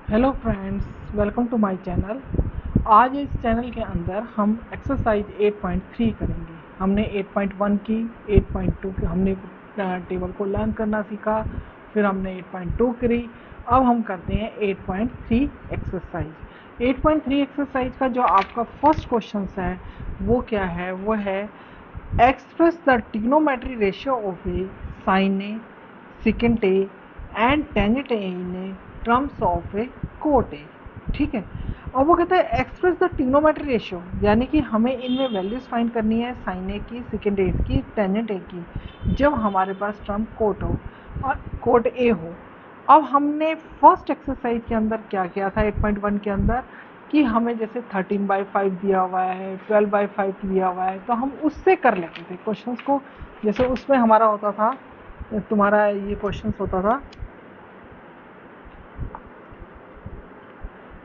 Hello friends, welcome to my channel. आज इस channel के अंदर हम एक्सरसाइज 8.3 करेंगे। हमने 8.1 की, 8.2 की हमने टेबल को लर्न करना सीखा, फिर हमने 8.2 करी। अब हम करते हैं 8.3 एक्सरसाइज। 8.3 एक्सरसाइज का जो आपका फर्स्ट क्वेश्चन है वो क्या है? वो है express the trigonometry ratio of A sine A, secant A and tangent A in terms of A cot A. ठीक है। और वो कहता है एक्सप्रेस द ट्रिग्नोमेट्री रेशियो, यानी कि हमें इनमें वैल्यूज फाइंड करनी है, साइन ए की, सेकेंड ए की, टेंजेंट ए की, जब हमारे पास टर्म कोट हो और कोट ए हो। अब हमने फर्स्ट एक्सरसाइज के अंदर क्या किया था 8.1 के अंदर कि हमें जैसे 13/5 दिया हुआ है, 12/5 दिया हुआ है, तो हम उससे कर लेते थे क्वेश्चंस को। जैसे उसमें हमारा होता था, तुम्हारा ये क्वेश्चंस होता था,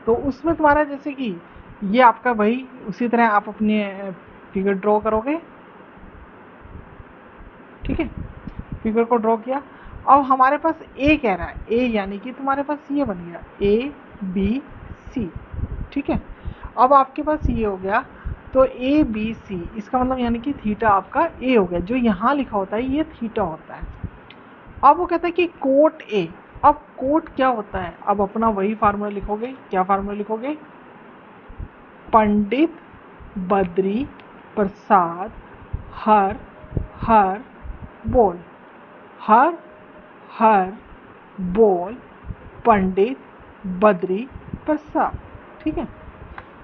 तो उसमें तुम्हारा जैसे कि ये आपका वही उसी तरह आप अपने फिगर ड्रॉ करोगे। ठीक है, फिगर को ड्रॉ किया। अब हमारे पास ए कह रहा है, ए यानी कि तुम्हारे पास ये बन गया ए बी सी। ठीक है, अब आपके पास ये हो गया, तो ए बी सी इसका मतलब यानी कि थीटा आपका ए हो गया। जो यहाँ लिखा होता है ये थीटा होता है। अब वो कहता है कि कोट ए। अब कोट क्या होता है? अब अपना वही फार्मूला लिखोगे। क्या फार्मूला लिखोगे? पंडित बद्री प्रसाद हर हर बोल, हर हर बोल पंडित बद्री प्रसाद। ठीक है,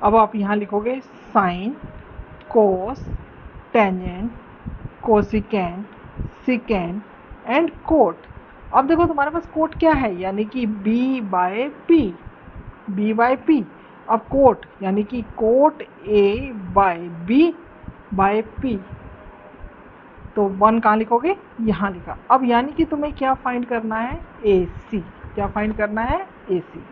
अब आप यहाँ लिखोगे sine, cos, tangent, cosecant, secant and cot. अब देखो तुम्हारे पास कोट क्या है, यानी कि B by P, B by P. अब कोट यानी कि cot A by B by P, तो वन कहाँ लिखोगे? यहाँ लिखा। अब यानी कि तुम्हें क्या फाइंड करना है? ए सी। क्या फाइंड करना है? ए सी।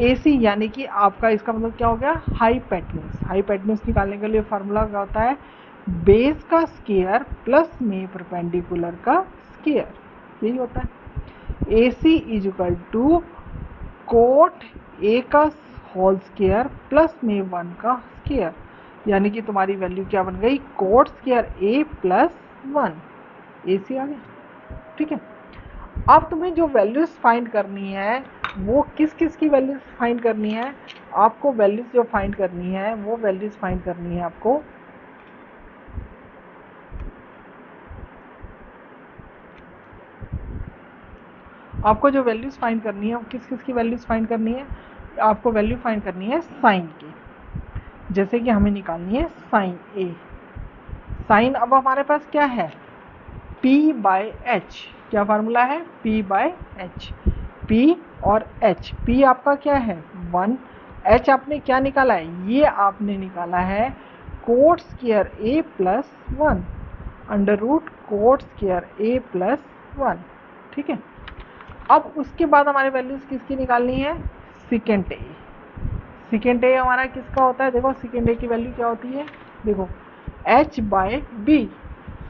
ए सी यानी कि आपका इसका मतलब क्या हो गया? हाइपोटेन्यूज। हाइपोटेन्यूज निकालने के लिए फार्मूला क्या होता है? बेस का स्क्वायर प्लस में परपेंडिकुलर का स्क्वायर, यही होता है। A C is equal to cot A का होल स्क्वायर प्लस में 1 का स्क्वायर, यानी कि तुम्हारी वैल्यू क्या बन गई? कोट स्क्वायर ए प्लस 1, ए सी आ गया। ठीक है, अब तुम्हें जो वैल्यूज फाइंड करनी है वो किस किस की वैल्यूज फाइंड करनी है? आपको वैल्यूज जो फाइंड करनी है वो वैल्यूज फाइंड करनी है आपको जो वैल्यूज फाइंड करनी है वो किस किस की वैल्यूज फाइंड करनी है? आपको वैल्यू फाइंड करनी है साइन की। जैसे कि हमें निकालनी है साइन ए। साइन अब हमारे पास क्या है? P by H. क्या फार्मूला है? P by H. P और H, P आपका क्या है? 1, H आपने क्या निकाला है? ये आपने निकाला है cot square A plus 1, under root cot square A plus 1। ठीक है, अब उसके बाद हमारे वैल्यूज किसकी निकालनी है? सेकेंड ए। सेकेंड ए हमारा किसका होता है? देखो सेकेंड ए की वैल्यू क्या होती है, देखो H बाय बी।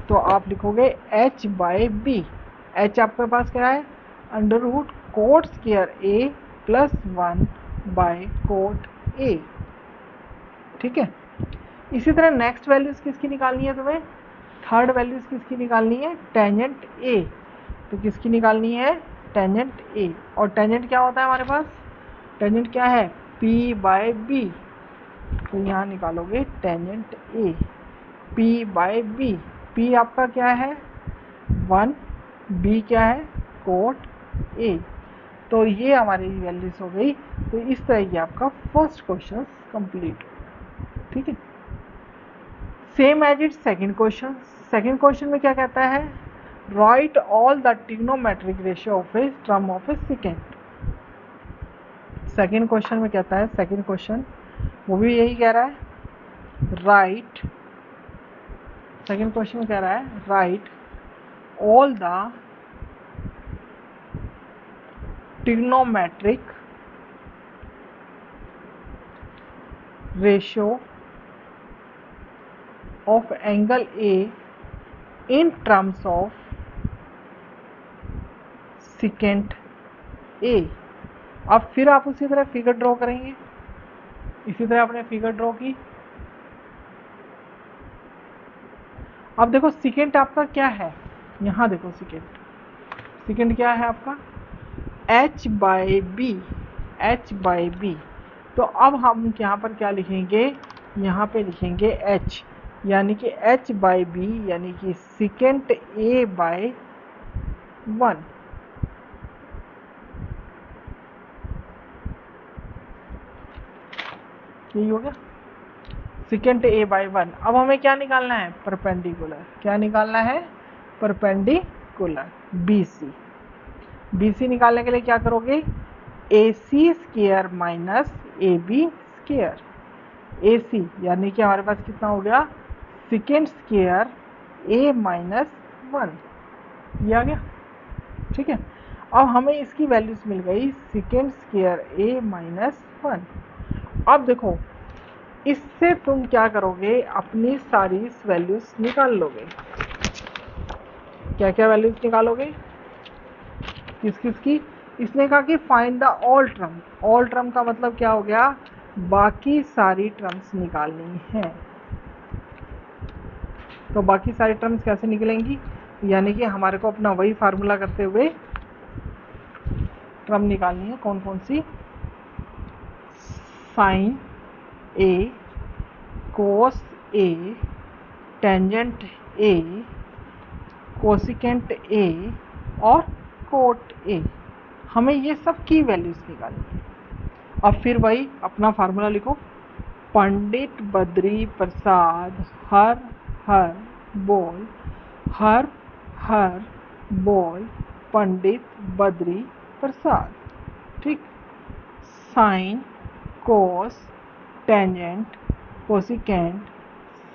तो आप लिखोगे H बाय बी। H आपके पास क्या है? Under root cot square A plus 1 by cot A। ठीक है, इसी तरह नेक्स्ट वैल्यूज किसकी निकालनी है तुम्हें? थर्ड वैल्यूज किसकी निकालनी है? Tangent A। तो किसकी निकालनी है? Tangent A। और टेंजेंट क्या होता है हमारे पास? टेंजेंट क्या है? P by B। तो यहाँ निकालोगे tangent A, P by B। P आपका क्या है? 1, B क्या है? Cot A। तो ये हमारी वैल्यूज हो गई। तो इस तरह की आपका फर्स्ट क्वेश्चन कंप्लीट। ठीक है, same as it second question. Second question में क्या कहता है? Write all the trigonometric ratio of a term of a second. Second question में कहता है, सेकंड क्वेश्चन वो भी यही कह रहा है, राइट। सेकंड क्वेश्चन में कह रहा है write all the trigonometric ratio of angle A in terms of secant A। अब फिर आप उसी तरह फिगर ड्रॉ करेंगे, इसी तरह आपने फिगर ड्रॉ की। अब देखो सेकेंड आपका क्या है, यहाँ देखो सेकेंड क्या है आपका h बाई बी, तो अब हम यहाँ पर क्या लिखेंगे, यहाँ पे लिखेंगे h, यानी कि h बाई बी यानी कि सेकेंड a बाई 1। यही हो गया सेकेंड a बाई 1। अब हमें क्या निकालना है, परपेंडिकुलर। क्या निकालना है, परपेंडिकुलर BC निकालने के लिए क्या करोगे, AC square minus AB square. AC यानी कि हमारे पास कितना हो गया, सेकेंड स्क्वायर A माइनस 1, ये आ गया। ठीक है, अब हमें इसकी वैल्यूज मिल गई सेकेंड स्क्वायर A माइनस 1। अब देखो इससे तुम क्या करोगे, अपनी सारी वैल्यूज निकाल लोगे। क्या क्या वैल्यूज निकालोगे, किस किस की, इसने कहा कि find the all term. All term का मतलब क्या हो गया, बाकी सारी टर्म्स निकालनी है। तो बाकी सारी टर्म्स कैसे निकलेंगी, यानी कि हमारे को अपना वही फार्मूला करते हुए टर्म निकालनी है। कौन कौन सी, sine A, cos A, tangent A, cosecant A और कोट ए, हमें ये सब की वैल्यूज निकालनी है। अब फिर वही अपना फार्मूला लिखो, पंडित बद्री प्रसाद हर हर बोल, हर हर बोल पंडित बद्री प्रसाद। ठीक, sign, cos, tangent, cosecant,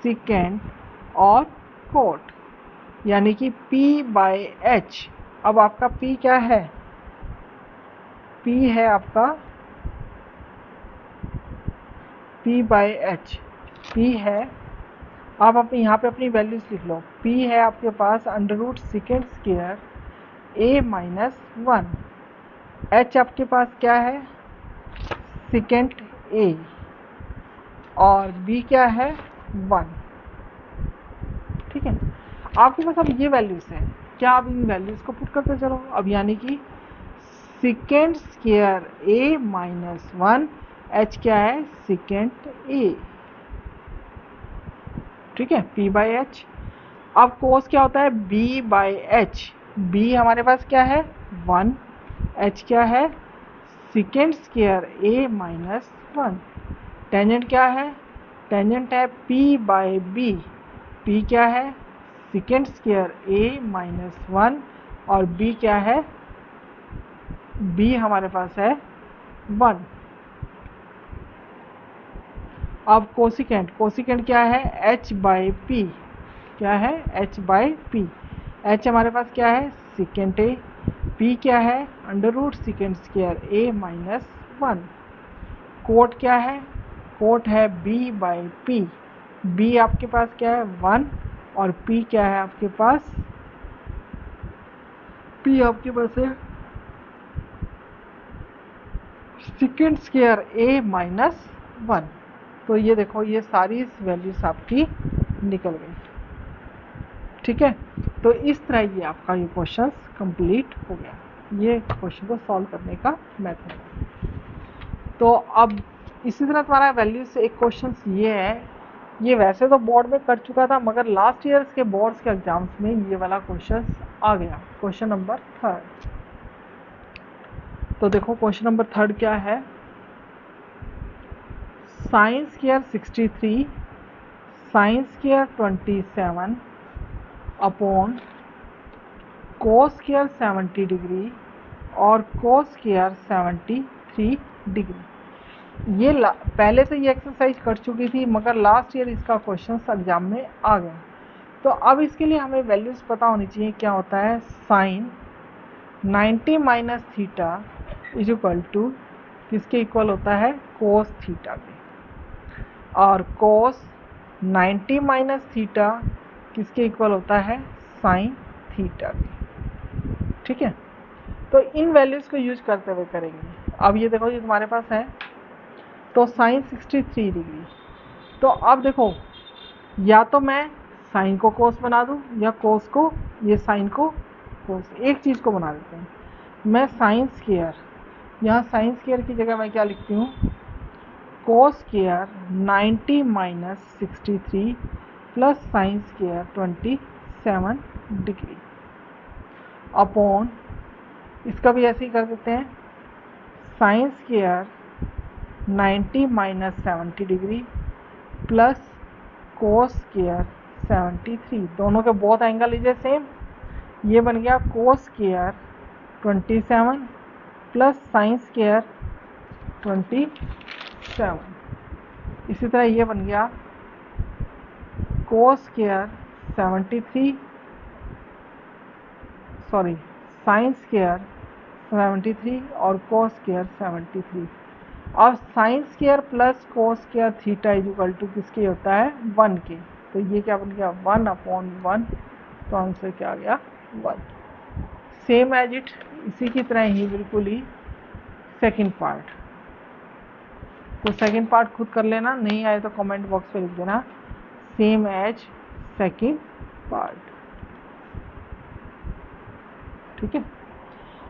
secant और कोट, यानी कि P बाई H। अब आपका P क्या है, P है आपका P बाई H, P है। आप अपने यहाँ पे अपनी वैल्यूज लिख लो, P है आपके पास under root second square A minus 1, H आपके पास क्या है, सेकेंड A, और B क्या है 1। ठीक है, आपके पास अब ये वैल्यूज हैं, क्या आप इन वैल्यूज को पुट करते चलो। अब यानी कि second square A minus 1, H क्या है, सेकेंड A। ठीक है, P बाई H। अब कोस क्या होता है, B बाई H, B हमारे पास क्या है 1, H क्या है, second square A minus 1। Tangent क्या है, टेंजेंट है P बाई B, P क्या है, सेकेंड स्क्वायर A माइनस 1 और B क्या है, B हमारे पास है 1। अब कोसिकेंट, कोसिकेंट क्या है, H बाई P, क्या है H बाई P, H हमारे पास क्या है, सेकेंड A, P क्या है under root second square A minus 1। Cot क्या है, कोट है B बाई P, B आपके पास क्या है 1 और P क्या है आपके पास, P आपके पास है सेकेंड स्क्वायर A माइनस 1। तो ये देखो ये सारी वैल्यूज आपकी निकल गई। ठीक है, तो इस तरह ये आपका ये क्वेश्चन कंप्लीट हो गया, ये क्वेश्चन को सॉल्व करने का मेथड है। तो अब इसी तरह तुम्हारा वैल्यू से एक क्वेश्चन ये है, ये वैसे तो बोर्ड में कर चुका था मगर लास्ट ईयर्स के बोर्ड्स के एग्जाम्स में ये वाला क्वेश्चन आ गया, क्वेश्चन नंबर 3। तो देखो क्वेश्चन नंबर 3 क्या है, sine square 63, sign square 27 upon cos square 70 degree और कोस स्क्वायर 73 डिग्री। ये पहले से ये एक्सरसाइज कर चुकी थी मगर लास्ट ईयर इसका क्वेश्चन एग्जाम में आ गया। तो अब इसके लिए हमें वैल्यूज पता होनी चाहिए, क्या होता है sine 90 minus theta is equal to किसके इक्वल होता है, कोस थीटा के, और कोस 90 माइनस थीटा किसके इक्वल होता है, साइन थीटा के। ठीक है, तो इन वैल्यूज को यूज करते हुए करेंगे। अब ये देखो ये तुम्हारे पास है, तो साइन 63 डिग्री। तो अब देखो या तो मैं साइन को कोस बना दूं या कोस को, ये साइन को कोस, एक चीज़ को बना देते हैं। मैं साइन स्क्वायर, यहाँ साइन स्क्वायर की जगह मैं क्या लिखती हूँ, cos square 90 minus 63 plus sine square 27 degree upon, इसका भी ऐसे ही कर देते हैं, sine square 90 minus 70 degree plus cos square 73, दोनों के बोथ एंगल लीजिए सेम, ये बन गया cos square 27 plus sine square 27। इसी तरह ये बन गया cos square 73, sorry sine square 73 और कोस स्क्वायर 73। अब sine square plus cos square theta is equal to किसके होता है, 1 के। तो ये क्या बन गया 1/1, तो आंसर क्या आ गया 1। सेम एज इट, इसी की तरह ही बिल्कुल ही सेकंड पार्ट। तो सेकंड पार्ट खुद कर लेना, नहीं आए तो कमेंट बॉक्स में लिख देना सेम एज सेकंड पार्ट। ठीक है,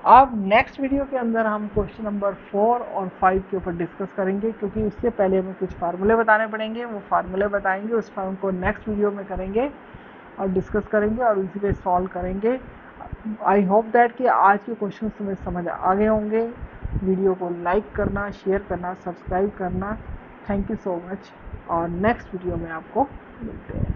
अब नेक्स्ट वीडियो के अंदर हम क्वेश्चन नंबर 4 और 5 के ऊपर डिस्कस करेंगे, क्योंकि उससे पहले हमें कुछ फार्मूले बताने पड़ेंगे, वो फार्मूले बताएंगे, उस पर उनको नेक्स्ट वीडियो में करेंगे और डिस्कस करेंगे और उसी पे सॉल्व करेंगे। आई होप दैट कि आज के क्वेश्चन तुम्हें समझ आ गए होंगे। वीडियो को लाइक करना, शेयर करना, सब्सक्राइब करना। थैंक यू सो मच, और नेक्स्ट वीडियो में आपको मिलते हैं।